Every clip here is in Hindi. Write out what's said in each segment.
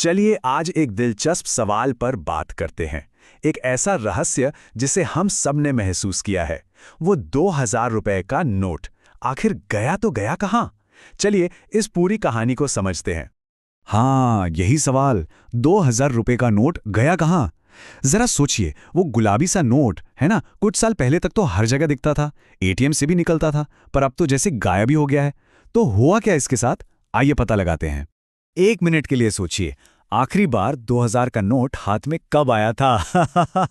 चलिए आज एक दिलचस्प सवाल पर बात करते हैं। एक ऐसा रहस्य जिसे हम सब ने महसूस किया है, वो 2000 रुपए का नोट आखिर गया तो गया कहाँ? चलिए इस पूरी कहानी को समझते हैं। हाँ, यही सवाल। 2000 रुपए का नोट गया कहाँ? जरा सोचिए, वो गुलाबी सा नोट है ना, कुछ साल पहले तक तो हर जगह दिखता था, एटीएम से भी निकलता था, पर अब तो जैसे गायब ही हो गया है। तो हुआ क्या इसके साथ? आइए पता लगाते हैं। 1 मिनट के लिए सोचिए, आखिरी बार 2000 का नोट हाथ में कब आया था?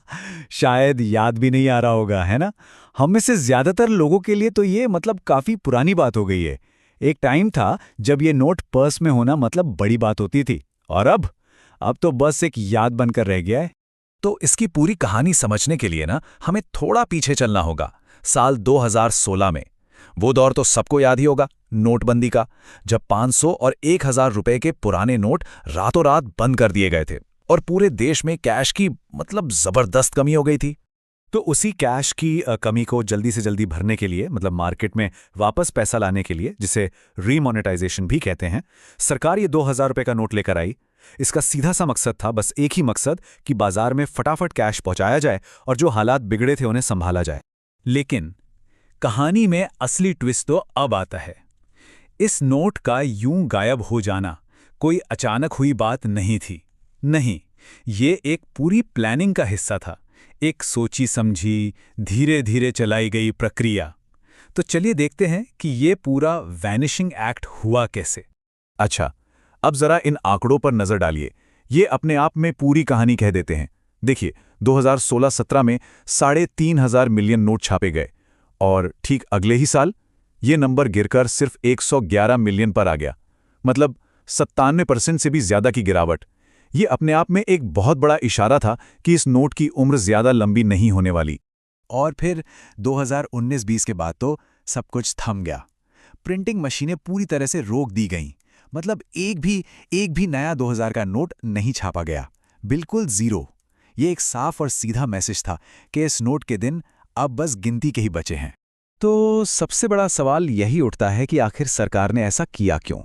शायद याद भी नहीं आ रहा होगा, है ना? हम में से ज्यादातर लोगों के लिए तो ये काफी पुरानी बात हो गई है। एक टाइम था जब ये नोट पर्स में होना बड़ी बात होती थी, और अब तो बस एक याद बनकर रह गया है। तो इसकी पूरी कहानी समझने के लिए ना हमें थोड़ा पीछे चलना होगा, साल 2016 में। वो दौर तो सबको याद ही होगा, नोटबंदी का, जब 500 और 1000 रुपए के पुराने नोट रातों रात बंद कर दिए गए थे और पूरे देश में कैश की जबरदस्त कमी हो गई थी। तो उसी कैश की कमी को जल्दी से जल्दी भरने के लिए, मार्केट में वापस पैसा लाने के लिए, जिसे रीमोनेटाइजेशन भी कहते हैं, सरकार ये 2000 रुपए का नोट लेकर आई। इसका सीधा सा मकसद था, बस एक ही मकसद, कि बाजार में फटाफट कैश पहुंचाया जाए और जो हालात बिगड़े थे उन्हें संभाला जाए। लेकिन कहानी में असली ट्विस्ट तो अब आता है। इस नोट का यूं गायब हो जाना कोई अचानक हुई बात नहीं थी। नहीं, ये एक पूरी प्लानिंग का हिस्सा था, एक सोची समझी, धीरे धीरे चलाई गई प्रक्रिया। तो चलिए देखते हैं कि ये पूरा वैनिशिंग एक्ट हुआ कैसे। अच्छा, अब जरा इन आंकड़ों पर नजर डालिए। ये अपने आप में पूरी कहानी कह देते हैं। देखिए, 2016-17 में 3.5 मिलियन नोट छापे गए, और ठीक अगले ही साल ये नंबर गिरकर सिर्फ 111 मिलियन पर आ गया। 97% से भी ज्यादा की गिरावट। ये अपने आप में एक बहुत बड़ा इशारा था कि इस नोट की उम्र ज्यादा लंबी नहीं होने वाली। और फिर 2019-20 के बाद तो सब कुछ थम गया। प्रिंटिंग मशीनें पूरी तरह से रोक दी गईं। एक भी नया 2000 का नोट नहीं छापा गया, बिल्कुल जीरो। ये एक साफ और सीधा मैसेज था कि इस नोट के दिन अब बस गिनती के ही बचे हैं। तो सबसे बड़ा सवाल यही उठता है कि आखिर सरकार ने ऐसा किया क्यों?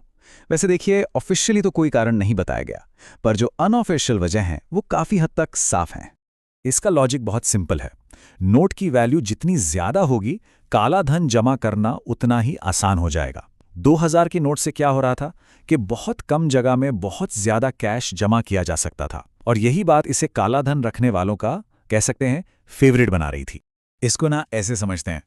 वैसे देखिए, ऑफिशियली तो कोई कारण नहीं बताया गया, पर जो अनऑफिशियल वजह हैं वो काफी हद तक साफ हैं। इसका लॉजिक बहुत सिंपल है। नोट की वैल्यू जितनी ज्यादा होगी, काला धन जमा करना उतना ही आसान हो जाएगा। 2000 के नोट से क्या हो रहा था कि बहुत कम जगह में बहुत ज्यादा कैश जमा किया जा सकता था, और यही बात इसे काला धन रखने वालों का, कह सकते हैं, फेवरेट बना रही थी। इसको ना ऐसे समझते हैं,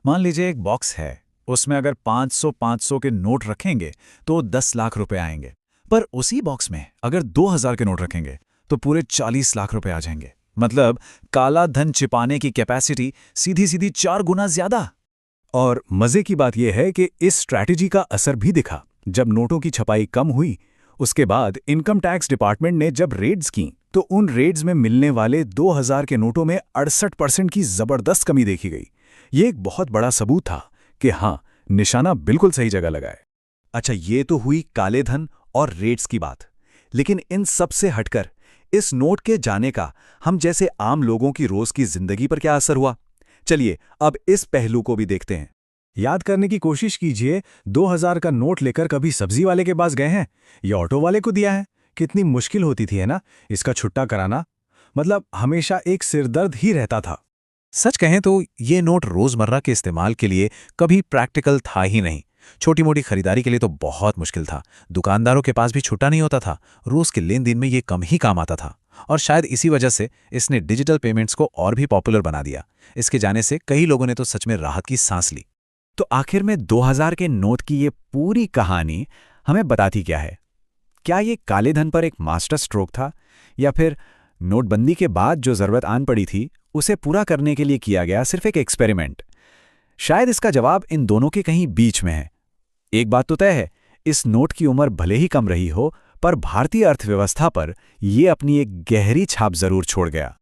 मान लीजिए एक बॉक्स है, उसमें अगर 500 के नोट रखेंगे तो 10 लाख रुपए आएंगे, पर उसी बॉक्स में अगर 2000 के नोट रखेंगे तो पूरे 40 लाख रुपए आ जाएंगे। काला धन छिपाने की कैपेसिटी सीधी सीधी 4 गुना ज्यादा। और मजे की बात यह है कि इस स्ट्रैटेजी का असर भी दिखा। जब नोटों की छपाई कम हुई, उसके बाद इनकम टैक्स डिपार्टमेंट ने जब रेड्स की, तो उन रेड्स में मिलने वाले 2000 के नोटों में 68% की जबरदस्त कमी देखी गई। ये एक बहुत बड़ा सबूत था कि हाँ, निशाना बिल्कुल सही जगह लगा है। अच्छा, ये तो हुई काले धन और रेड्स की बात, लेकिन इन सब से हटकर इस नोट के जाने का हम जैसे आम लोगों की रोज की जिंदगी पर क्या असर हुआ? चलिए अब इस पहलू को भी देखते हैं। याद करने की कोशिश कीजिए, 2000 का नोट लेकर कभी सब्जी वाले के पास गए हैं या ऑटो वाले को दिया है? कितनी मुश्किल होती थी, है ना, इसका छुट्टा कराना। हमेशा एक सिरदर्द ही रहता था। सच कहें तो ये नोट रोजमर्रा के इस्तेमाल के लिए कभी प्रैक्टिकल था ही नहीं। छोटी मोटी खरीदारी के लिए तो बहुत मुश्किल था। दुकानदारों के पास भी छुट्टा नहीं होता था। रोज के लेन देन में ये कम ही काम आता था, और शायद इसी वजह से इसने डिजिटल पेमेंट्स को और भी पॉपुलर बना दिया। इसके जाने से कई लोगों ने तो सच में राहत की सांस ली। तो आखिर में 2000 के नोट की ये पूरी कहानी हमें बताती क्या है? क्या ये काले धन पर एक मास्टर स्ट्रोक था, या फिर नोटबंदी के बाद जो जरूरत आन पड़ी थी उसे पूरा करने के लिए किया गया सिर्फ एक एक्सपेरिमेंट? शायद इसका जवाब इन दोनों के कहीं बीच में है। एक बात तो तय है, इस नोट की उम्र भले ही कम रही हो, पर भारतीय अर्थव्यवस्था पर यह अपनी एक गहरी छाप जरूर छोड़ गया।